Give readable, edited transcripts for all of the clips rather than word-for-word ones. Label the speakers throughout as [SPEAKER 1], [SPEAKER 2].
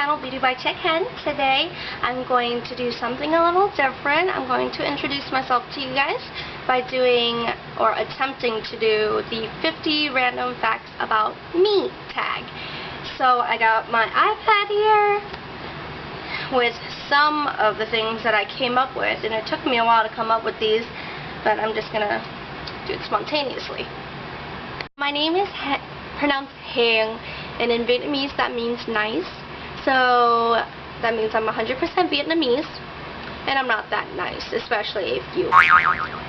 [SPEAKER 1] channel, Beauty by Hien. Today I'm going to do something a little different. I'm going to introduce myself to you guys by doing or attempting to do the 50 random facts about me tag. So I got my iPad here with some of the things that I came up with, and it took me a while to come up with these, but I'm just gonna do it spontaneously. My name is pronounced Hien, and in Vietnamese that means nice. So that means I'm 100% Vietnamese, and I'm not that nice, especially if you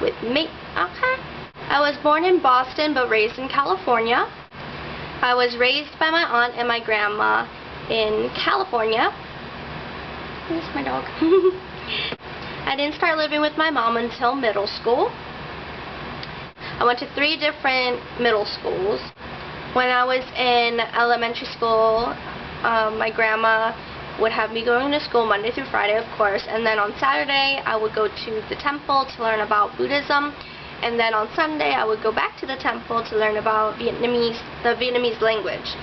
[SPEAKER 1] with me. Okay. I was born in Boston but raised in California. I was raised by my aunt and my grandma in California. Here's my dog. I didn't start living with my mom until middle school. I went to 3 different middle schools. When I was in elementary school, my grandma would have me going to school Monday through Friday, of course, and then on Saturday I would go to the temple to learn about Buddhism, and then on Sunday I would go back to the temple to learn about the Vietnamese language.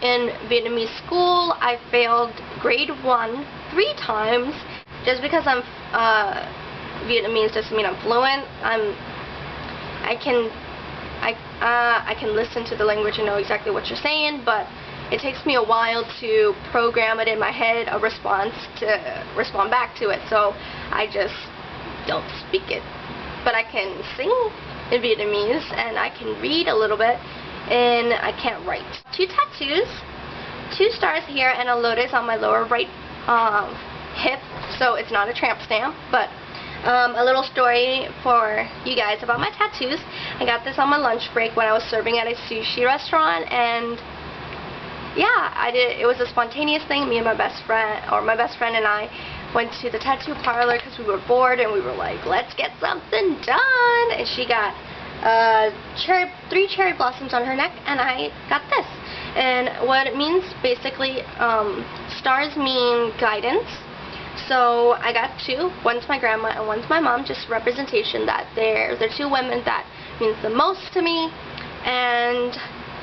[SPEAKER 1] In Vietnamese school, I failed grade 1 3 times. Just because I'm Vietnamese doesn't mean I'm fluent. I can listen to the language and know exactly what you're saying, but it takes me a while to program it in my head, a response to respond back to it, so I just don't speak it. But I can sing in Vietnamese, and I can read a little bit, and I can't write. 2 tattoos, 2 stars here, and a lotus on my lower right hip, so it's not a tramp stamp, but a little story for you guys about my tattoos. I got this on my lunch break when I was serving at a sushi restaurant, and yeah, it was a spontaneous thing. Me and my best friend and I went to the tattoo parlor because we were bored, and we were like, let's get something done. And she got 3 cherry blossoms on her neck, and I got this. And what it means, basically, stars mean guidance. So I got 2. One's my grandma and one's my mom, just representation that they're 2 women that means the most to me. And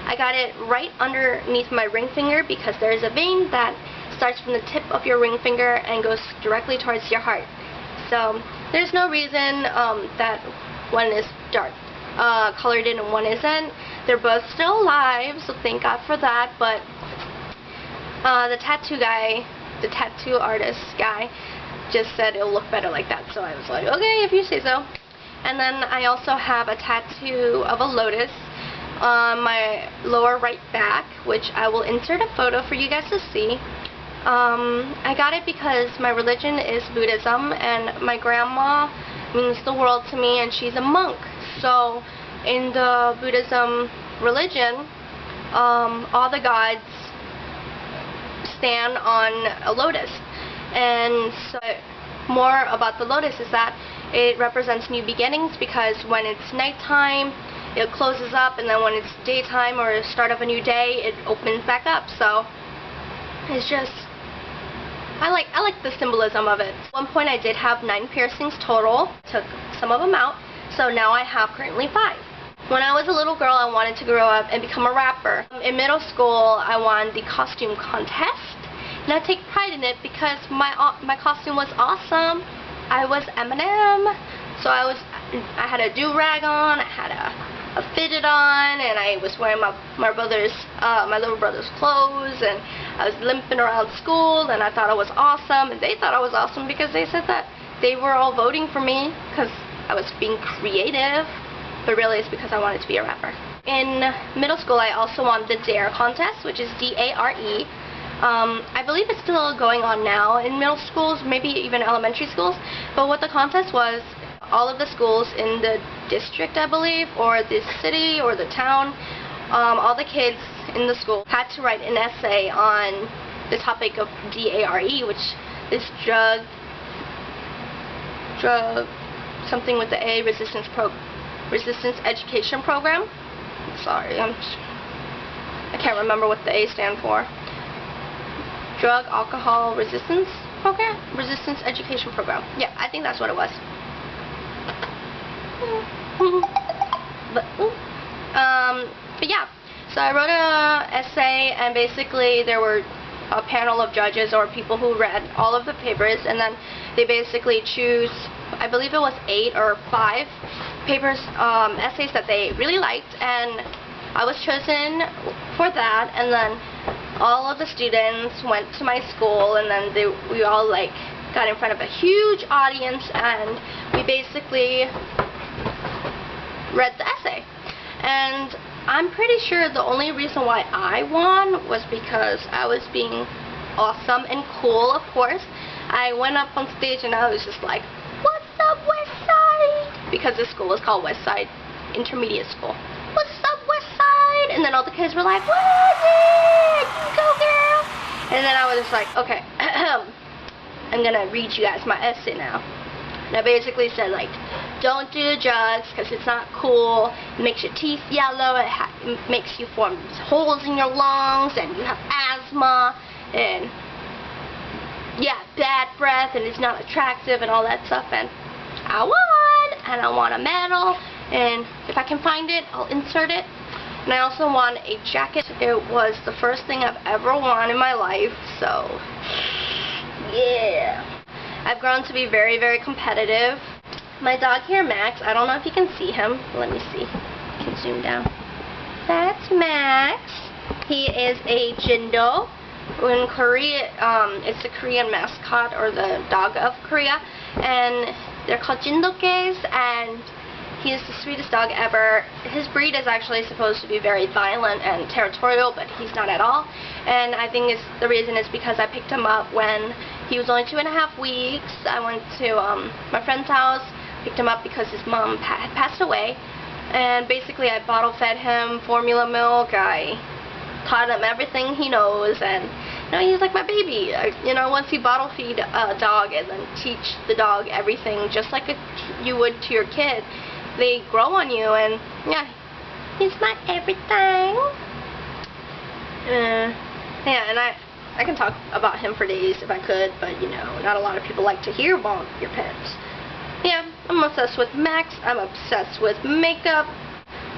[SPEAKER 1] I got it right underneath my ring finger because there's a vein that starts from the tip of your ring finger and goes directly towards your heart. So there's no reason that one is dark colored in and one isn't. They're both still alive, so thank God for that. But the tattoo artist guy just said it'll look better like that, so I was like, okay, if you say so. And then I also have a tattoo of a lotus on my lower right back, which I will insert a photo for you guys to see. I got it because my religion is Buddhism, and my grandma means the world to me, and she's a monk. So in the Buddhism religion, all the gods stand on a lotus. And so more about the lotus is that it represents new beginnings, because when it's nighttime it closes up, and then when it's daytime or the start of a new day it opens back up. So it's just, I like the symbolism of it. At one point I did have 9 piercings total. Took some of them out, so now I have currently 5. When I was a little girl, I wanted to grow up and become a rapper. In middle school, I won the costume contest, and I take pride in it because my costume was awesome. I was Eminem, so I had a do-rag on, I had a fitted on, and I was wearing my little brother's clothes, and I was limping around school, and I thought I was awesome, and they thought I was awesome because they said that they were all voting for me because I was being creative. But really it's because I wanted to be a rapper. In middle school, I also won the DARE contest, which is D-A-R-E. I believe it's still going on now in middle schools, maybe even elementary schools. But what the contest was, all of the schools in the district, I believe, or the city or the town, all the kids in the school had to write an essay on the topic of DARE, which is drug something with the A, resistance education program. Sorry, I can't remember what the A stand for. Drug alcohol resistance program? Resistance education program. Yeah, I think that's what it was. But yeah, so I wrote an essay, and basically there were a panel of judges or people who read all of the papers, and then they basically choose, I believe it was 8 or 5 papers, essays that they really liked, and I was chosen for that. And then all of the students went to my school, and then we all like got in front of a huge audience, and we basically read the essay. And I'm pretty sure the only reason why I won was because I was being awesome and cool, of course. I went up on stage and I was just like, "What's up, West Side?" Because this school was called West Side Intermediate School. "What's up, West Side?" And then all the kids were like, "What is it? Go, girl!" And then I was just like, okay, I'm gonna read you guys my essay now. And I basically said, like, don't do drugs because it's not cool. It makes your teeth yellow. It makes you form holes in your lungs, and you have asthma, and yeah, bad breath, and it's not attractive, and all that stuff. And I won, and I want a medal, and if I can find it, I'll insert it. And I also won a jacket. It was the first thing I've ever worn in my life, so yeah. I've grown to be very, very competitive. My dog here, Max, I don't know if you can see him. Let me see. I can zoom down. That's Max. He is a Jindo. In Korea, it's the Korean mascot, or the dog of Korea. And they're called Jindokes, and he is the sweetest dog ever. His breed is actually supposed to be very violent and territorial, but he's not at all. And I think the reason is because I picked him up when he was only 2.5 weeks. I went to my friend's house, picked him up because his mom had passed away. And basically I bottle fed him formula milk. I taught him everything he knows, and you know, he's like my baby. You know, once you bottle feed a dog and then teach the dog everything just like you would to your kid, they grow on you. And yeah, he's my everything. Yeah, and I can talk about him for days if I could, but you know, not a lot of people like to hear about your pets. Yeah, I'm obsessed with Max. I'm obsessed with makeup.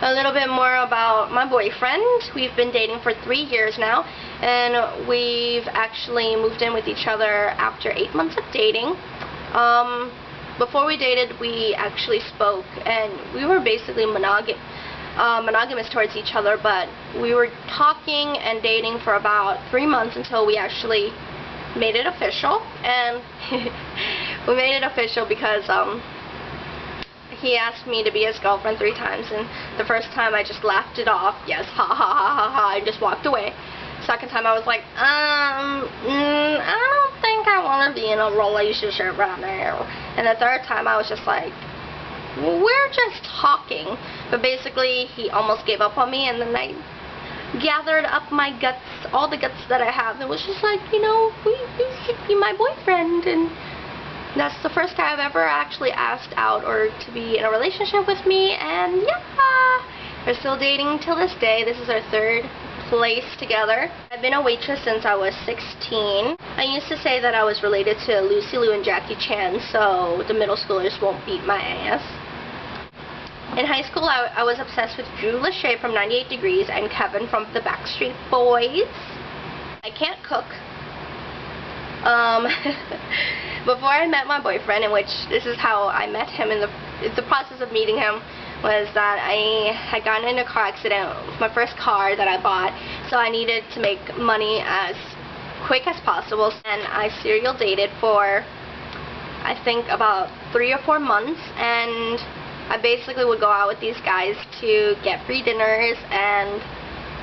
[SPEAKER 1] A little bit more about my boyfriend. We've been dating for 3 years now, and we've actually moved in with each other after 8 months of dating. Before we dated, we actually spoke, and we were basically monogamous towards each other, but we were talking and dating for about 3 months until we actually made it official. And we made it official because he asked me to be his girlfriend 3 times, and the first time I just laughed it off. Yes, ha ha ha ha ha, and just walked away. Second time I was like, I don't think I want to be in a relationship right now. And the third time I was just like, we're just talking. But basically he almost gave up on me, and then I gathered up my guts, all the guts that I have, and was just like, you know, you should be my boyfriend. And that's the first time I've ever actually asked out or to be in a relationship with me. And yeah, we're still dating till this day. This is our 3rd place together. I've been a waitress since I was 16. I used to say that I was related to Lucy Liu and Jackie Chan, so the middle schoolers won't beat my ass. In high school, I was obsessed with Drew Lachey from 98 Degrees and Kevin from the Backstreet Boys. I can't cook. Before I met my boyfriend, in which this is how I met him, in the process of meeting him, was that I had gotten in a car accident with my first car that I bought, so I needed to make money as quick as possible, and I serial dated for I think about 3 or 4 months, and I basically would go out with these guys to get free dinners and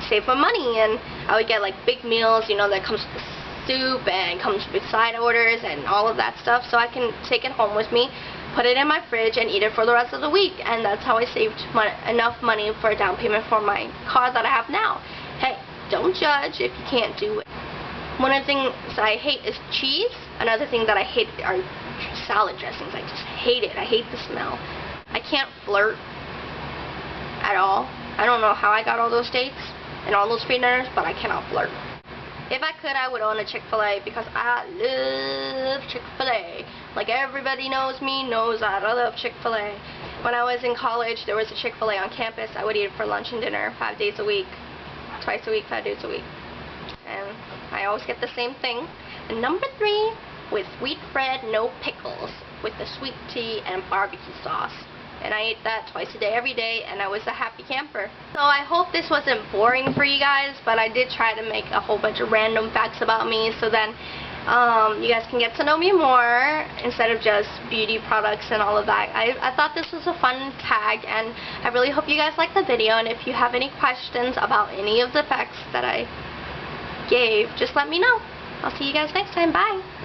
[SPEAKER 1] save my money. And I would get like big meals, you know, that comes with the soup and comes with side orders and all of that stuff, so I can take it home with me, put it in my fridge, and eat it for the rest of the week. And that's how I saved enough money for a down payment for my car that I have now. Hey, don't judge if you can't do it. One of the things I hate is cheese. Another thing that I hate are salad dressings. I just hate it. I hate the smell. I can't flirt at all. I don't know how I got all those dates and all those free dinners, but I cannot flirt. If I could, I would own a Chick-fil-A because I love Chick-fil-A. Like everybody knows me, knows I love Chick-fil-A. When I was in college, there was a Chick-fil-A on campus. I would eat it for lunch and dinner 5 days a week. Twice a week, 5 days a week. and I always get the same thing. And number 3, with wheat bread, no pickles, with the sweet tea and barbecue sauce. And I ate that twice a day, every day, and I was a happy camper. So I hope this wasn't boring for you guys, but I did try to make a whole bunch of random facts about me, so then you guys can get to know me more instead of just beauty products and all of that. I thought this was a fun tag, and I really hope you guys liked the video. And if you have any questions about any of the facts that I gave, just let me know. I'll see you guys next time. Bye!